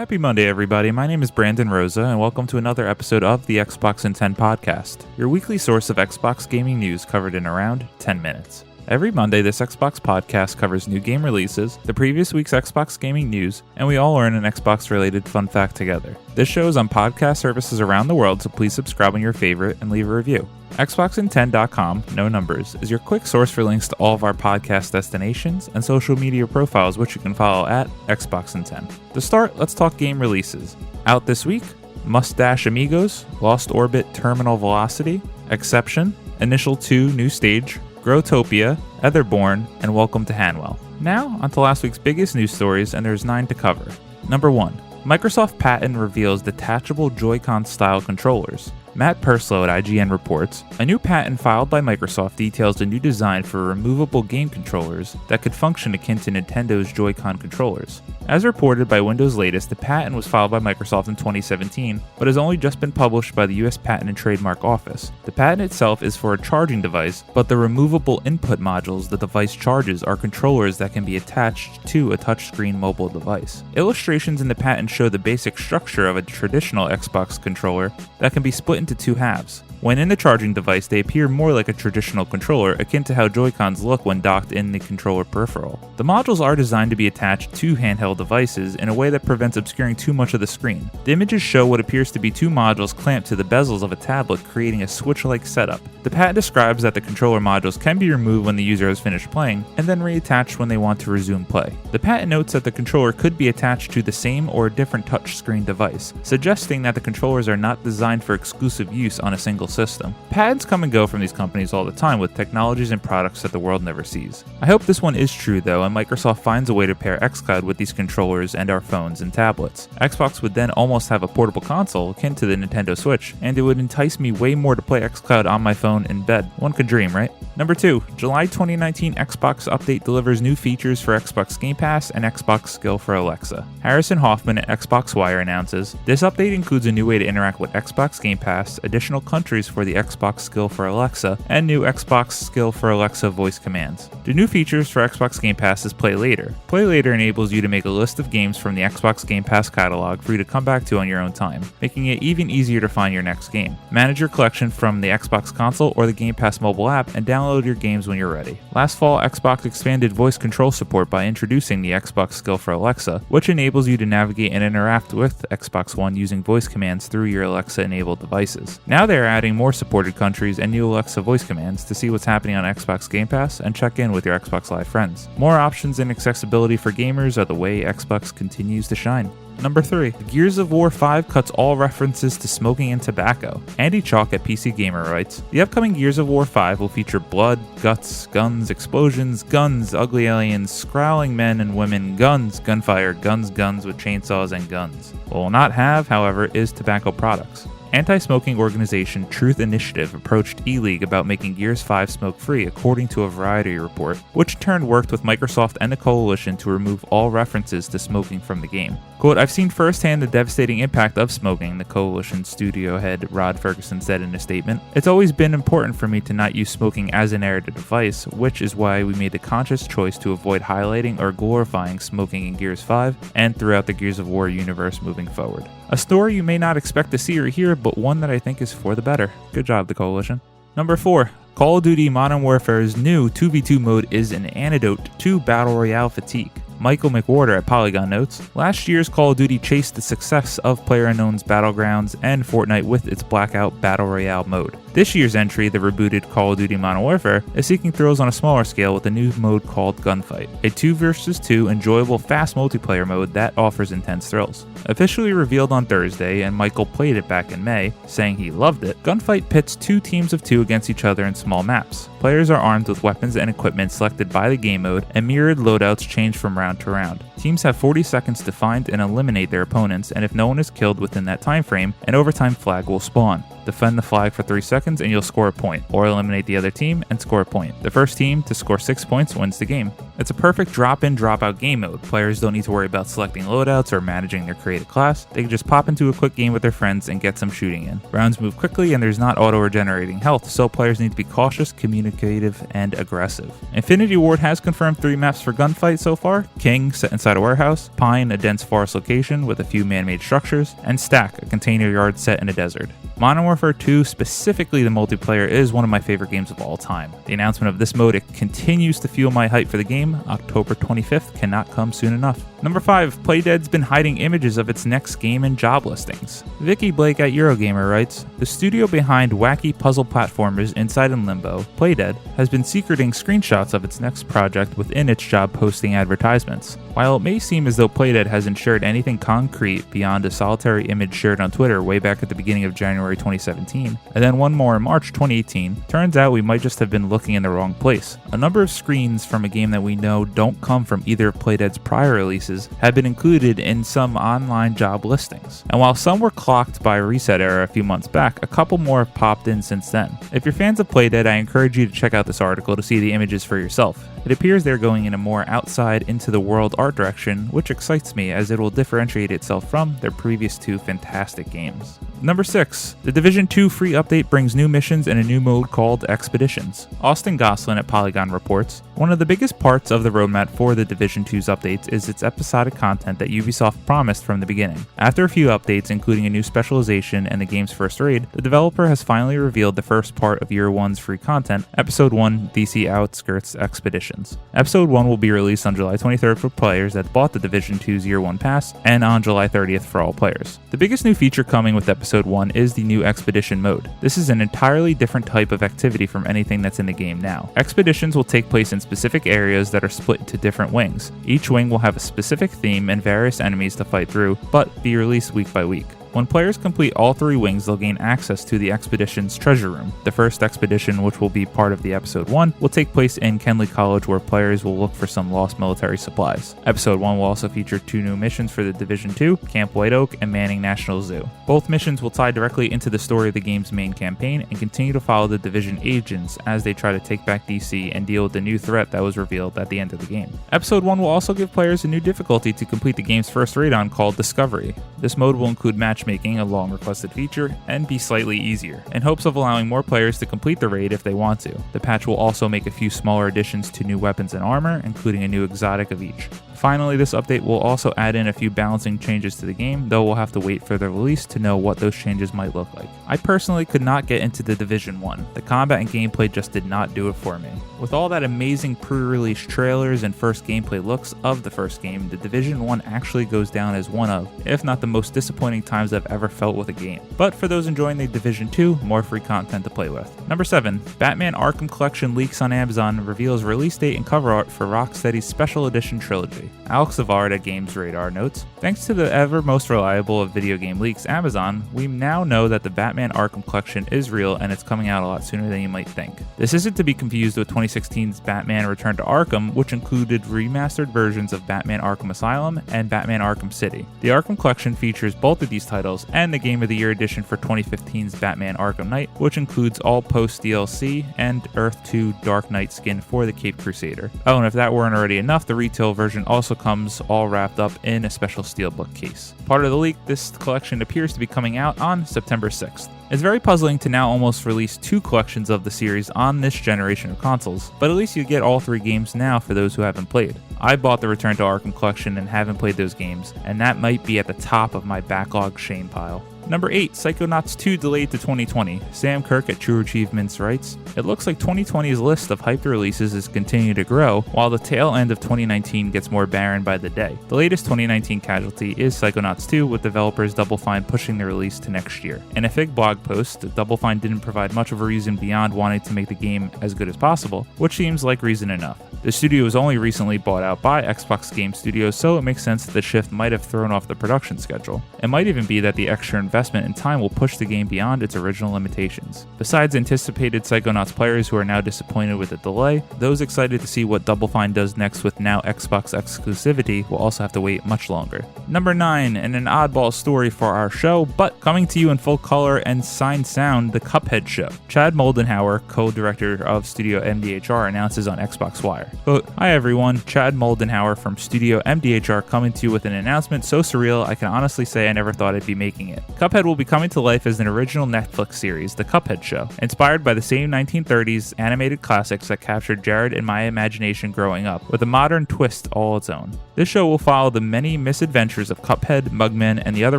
Happy Monday, everybody. My name is Brandon Rosa, and welcome to another episode of the Xbox in 10 podcast, your weekly source of Xbox gaming news covered in around 10 minutes. Every Monday, this Xbox podcast covers new game releases, the previous week's Xbox gaming news, and we all learn an Xbox-related fun fact together. This show is on podcast services around the world, so please subscribe on your favorite and leave a review. Xboxin10.com, no numbers, is your quick source for links to all of our podcast destinations and social media profiles, which you can follow at Xboxin10. To start, let's talk game releases. Out this week, Mustache Amigos, Lost Orbit Terminal Velocity, Exception, Initial 2 New Stage, Growtopia, Etherborn, and Welcome to Hanwell. Now, onto last week's biggest news stories, and there's 9 to cover. Number 1. Microsoft patent reveals detachable Joy-Con style controllers. Matt Purslow at IGN reports, a new patent filed by Microsoft details a new design for removable game controllers that could function akin to Nintendo's Joy-Con controllers. As reported by Windows Latest, the patent was filed by Microsoft in 2017, but has only just been published by the US Patent and Trademark Office. The patent itself is for a charging device, but the removable input modules the device charges are controllers that can be attached to a touchscreen mobile device. Illustrations in the patent show the basic structure of a traditional Xbox controller that can be split into two halves. When in the charging device, they appear more like a traditional controller, akin to how Joy-Cons look when docked in the controller peripheral. The modules are designed to be attached to handheld devices in a way that prevents obscuring too much of the screen. The images show what appears to be two modules clamped to the bezels of a tablet, creating a switch-like setup. The patent describes that the controller modules can be removed when the user has finished playing, and then reattached when they want to resume play. The patent notes that the controller could be attached to the same or a different touchscreen device, suggesting that the controllers are not designed for exclusive use on a single system. Patents come and go from these companies all the time with technologies and products that the world never sees. I hope this one is true though, and Microsoft finds a way to pair xCloud with these controllers and our phones and tablets. Xbox would then almost have a portable console akin to the Nintendo Switch, and it would entice me way more to play xCloud on my phone in bed. One could dream, right? Number 2. July 2019 Xbox update delivers new features for Xbox Game Pass and Xbox Skill for Alexa. Harrison Hoffman at Xbox Wire announces, this update includes a new way to interact with Xbox Game Pass, additional countries for the Xbox Skill for Alexa, and new Xbox Skill for Alexa voice commands. The new features for Xbox Game Pass is Play Later. Play Later enables you to make a list of games from the Xbox Game Pass catalog for you to come back to on your own time, making it even easier to find your next game. Manage your collection from the Xbox console or the Game Pass mobile app and download your games when you're ready. Last fall, Xbox expanded voice control support by introducing the Xbox Skill for Alexa, which enables you to navigate and interact with Xbox One using voice commands through your Alexa-enabled devices. Now they're adding more supported countries and new Alexa voice commands to see what's happening on Xbox Game Pass and check in with your Xbox Live friends. More options and accessibility for gamers are the way Xbox continues to shine. Number 3. Gears of War 5 cuts all references to smoking and tobacco. Andy Chalk at PC Gamer writes, the upcoming Gears of War 5 will feature blood, guts, guns, explosions, guns, ugly aliens, scowling men and women, guns, gunfire, guns with chainsaws, and guns. What will not have, however, is tobacco products. Anti-smoking organization Truth Initiative approached E-League about making Gears 5 smoke-free, according to a Variety report, which in turn worked with Microsoft and the Coalition to remove all references to smoking from the game. Quote, I've seen firsthand the devastating impact of smoking, the Coalition studio head Rod Ferguson said in a statement. It's always been important for me to not use smoking as a narrative device, which is why we made the conscious choice to avoid highlighting or glorifying smoking in Gears 5 and throughout the Gears of War universe moving forward. A story you may not expect to see or hear, but one that I think is for the better. Good job, the Coalition. Number 4. Call of Duty Modern Warfare's new 2v2 mode is an antidote to Battle Royale fatigue. Michael McWhorter at Polygon notes, last year's Call of Duty chased the success of PlayerUnknown's Battlegrounds and Fortnite with its Blackout Battle Royale mode. This year's entry, the rebooted Call of Duty Modern Warfare, is seeking thrills on a smaller scale with a new mode called Gunfight, a 2 vs 2 enjoyable fast multiplayer mode that offers intense thrills. Officially revealed on Thursday, and Michael played it back in May, saying he loved it, Gunfight pits 2 teams of 2 against each other in small maps. Players are armed with weapons and equipment selected by the game mode, and mirrored loadouts change from round to round. Teams have 40 seconds to find and eliminate their opponents, and if no one is killed within that time frame, an overtime flag will spawn. Defend the flag for 3 seconds and you'll score a point, or eliminate the other team and score a point. The first team to score 6 points wins the game. It's a perfect drop-in, drop-out game mode. Players don't need to worry about selecting loadouts or managing their created class. They can just pop into a quick game with their friends and get some shooting in. Rounds move quickly and there's not auto-regenerating health, so players need to be cautious, communicative, and aggressive. Infinity Ward has confirmed 3 maps for gunfight so far: King, set inside a warehouse; Pine, a dense forest location with a few man-made structures; and Stack, a container yard set in a desert. Modern Warfare 2, specifically the multiplayer, is one of my favorite games of all time. The announcement of this mode, it continues to fuel my hype for the game. October 25th cannot come soon enough. Number 5, Playdead's been hiding images of its next game in job listings. Vicky Blake at Eurogamer writes, "The studio behind wacky puzzle platformers Inside and Limbo, Playdead, has been secreting screenshots of its next project within its job posting advertisements. While it may seem as though Playdead hasn't shared anything concrete beyond a solitary image shared on Twitter way back at the beginning of January 2017, and then one more in March 2018, turns out we might just have been looking in the wrong place. A number of screens from a game that we know don't come from either of Playdead's prior releases have been included in some online job listings. And while some were clocked by Reset Era a few months back, a couple more have popped in since then. If you're fans of Playdead, I encourage you to check out this article to see the images for yourself. It appears they're going in a more outside into the world art direction, which excites me as it will differentiate itself from their previous 2 fantastic games." Number 6, the Division 2 free update brings new missions and a new mode called Expeditions. Austin Goslin at Polygon reports, "One of the biggest parts of the roadmap for the Division 2's updates is its episodic content that Ubisoft promised from the beginning. After a few updates, including a new specialization and the game's first raid, the developer has finally revealed the first part of Year 1's free content, Episode 1 DC Outskirts Expeditions. Episode 1 will be released on July 23rd for players that bought the Division 2's Year 1 pass, and on July 30th for all players. The biggest new feature coming with Episode 1 is the new Expedition mode. This is an entirely different type of activity from anything that's in the game now. Expeditions will take place in specific areas that are split into different wings. Each wing will have a specific theme and various enemies to fight through, but be released week by week. When players complete all 3 wings, they'll gain access to the Expedition's treasure room. The first expedition, which will be part of the Episode 1, will take place in Kenley College, where players will look for some lost military supplies. Episode 1 will also feature 2 new missions for the Division 2, Camp White Oak and Manning National Zoo. Both missions will tie directly into the story of the game's main campaign and continue to follow the Division agents as they try to take back DC and deal with the new threat that was revealed at the end of the game. Episode 1 will also give players a new difficulty to complete the game's first raid on called Discovery. This mode will include matchmaking, a long requested feature, and be slightly easier, in hopes of allowing more players to complete the raid if they want to. The patch will also make a few smaller additions to new weapons and armor, including a new exotic of each. Finally, this update will also add in a few balancing changes to the game, though we'll have to wait for the release to know what those changes might look like. I personally could not get into the Division 1. The combat and gameplay just did not do it for me. With all that amazing pre-release trailers and first gameplay looks of the first game, the Division 1 actually goes down as one of, if not the most disappointing times I've ever felt with a game. But for those enjoying the Division 2, more free content to play with. Number 7, Batman Arkham Collection leaks on Amazon reveals release date and cover art for Rocksteady's Special Edition trilogy. Alex Savard at Games Radar notes, "Thanks to the ever most reliable of video game leaks, Amazon, we now know that the Batman Arkham Collection is real and it's coming out a lot sooner than you might think. This isn't to be confused with 2016's Batman Return to Arkham, which included remastered versions of Batman Arkham Asylum and Batman Arkham City. The Arkham Collection features both of these titles and the Game of the Year edition for 2015's Batman Arkham Knight, which includes all post-DLC and Earth 2 Dark Knight skin for the Caped Crusader. Oh, and if that weren't already enough, the retail version also comes all wrapped up in a special steelbook case. Part of the leak, this collection appears to be coming out on September 6th. It's very puzzling to now almost release 2 collections of the series on this generation of consoles, but at least you get all 3 games now for those who haven't played. I bought the Return to Arkham collection and haven't played those games, and that might be at the top of my backlog shame pile. Number 8, Psychonauts 2 delayed to 2020. Sam Kirk at True Achievements writes, "It looks like 2020's list of hyped releases is continuing to grow, while the tail end of 2019 gets more barren by the day. The latest 2019 casualty is Psychonauts 2, with developers Double Fine pushing the release to next year." In a fake blog post, Double Fine didn't provide much of a reason beyond wanting to make the game as good as possible, which seems like reason enough. The studio was only recently bought out by Xbox Game Studios, so it makes sense that the shift might have thrown off the production schedule. It might even be that the extra investment and time will push the game beyond its original limitations. Besides anticipated Psychonauts players who are now disappointed with the delay, those excited to see what Double Fine does next with now Xbox exclusivity will also have to wait much longer. Number 9, and an oddball story for our show, but coming to you in full color and signed sound, the Cuphead show. Chad Moldenhauer, co-director of Studio MDHR, announces on Xbox Wire, Quote, "Hi everyone, Chad Moldenhauer from Studio MDHR coming to you with an announcement so surreal I can honestly say I never thought I'd be making it. Cuphead will be coming to life as an original Netflix series, The Cuphead Show, inspired by the same 1930s animated classics that captured Jared and my imagination growing up, with a modern twist all its own. This show will follow the many misadventures of Cuphead, Mugman, and the other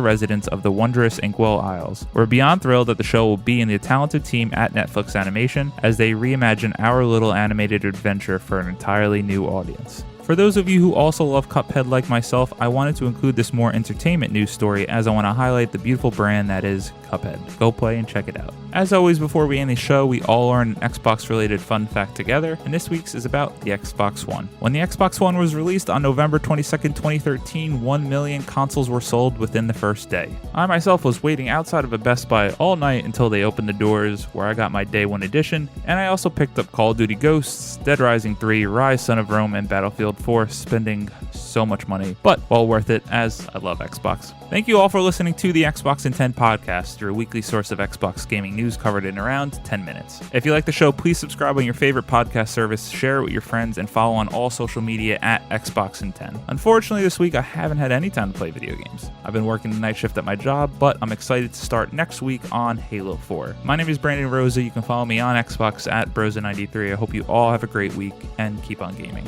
residents of the wondrous Inkwell Isles. We're beyond thrilled that the show will be in the talented team at Netflix Animation as they reimagine our little animated adventure for an entirely new audience." For those of you who also love Cuphead like myself, I wanted to include this more entertainment news story as I want to highlight the beautiful brand that is Cuphead. Go play and check it out. As always, before we end the show, we all learn an Xbox-related fun fact together, and this week's is about the Xbox One. When the Xbox One was released on November 22nd, 2013, 1 million consoles were sold within the first day. I myself was waiting outside of a Best Buy all night until they opened the doors, where I got my Day 1 edition, and I also picked up Call of Duty Ghosts, Dead Rising 3, Rise Son of Rome, and Battlefield 4, spending so much money, but well worth it as I love Xbox. Thank you all for listening to the Xbox in 10 podcast, your weekly source of Xbox gaming news covered in around 10 minutes. If you like the show, please subscribe on your favorite podcast service, share it with your friends, and follow on all social media at Xbox in 10. Unfortunately, this week I haven't had any time to play video games. I've been working the night shift at my job, but I'm excited to start next week on Halo 4. My name is Brandon Rosa. You can follow me on Xbox at Brosa93. I hope you all have a great week and keep on gaming.